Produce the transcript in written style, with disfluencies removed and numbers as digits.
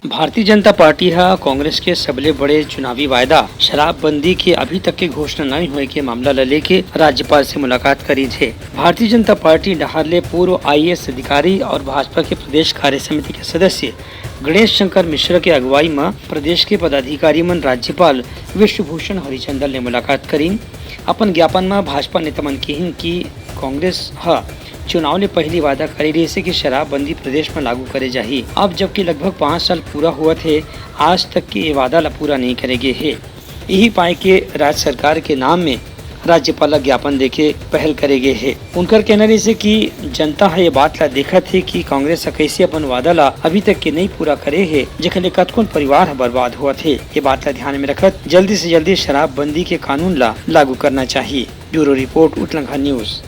Bharatiya Janata party हा कांग्रेस के सबले बड़े चुनावी वायदा शराबबंदी के अभी तक के घोषणा नहीं हुए के मामला ला लेके राज्यपाल से मुलाकात करी थे। भारतीय जनता पार्टी डहारले पूर्व IAS अधिकारी और भाजपा के प्रदेश कार्य समिति के सदस्य गणेश शंकर मिश्रा के अगुवाई में प्रदेश के पदाधिकारी मन राज्यपाल विश्वभूषण हरिचंदन ने मुलाकात करी। अपन ज्ञापन में भाजपा नेता मन कही कि कांग्रेस हा चुनाव ले पहली वादा करे रही से कि शराबबंदी प्रदेश में लागू करे जाही। अब जबकि लगभग 5 साल पूरा हुआ थे, आज तक के ये वादा ला पूरा नहीं करेगे है। यही पाए के राज्य सरकार के नाम में राज्यपाल ज्ञापन देके पहल करेगे है। उनकर कहना रही से कि जनता है ये बात ला देखा थे कि कांग्रेस कैसे अपन वादा ला अभी तक के नहीं पूरा करे है, जेखले कतकोन परिवार बर्बाद हुआ थे। ये बात ला ध्यान में रखत जल्दी से जल्दी शराबबंदी के कानून ला लागू करना चाहिए। Bureau report Uttarakhand news.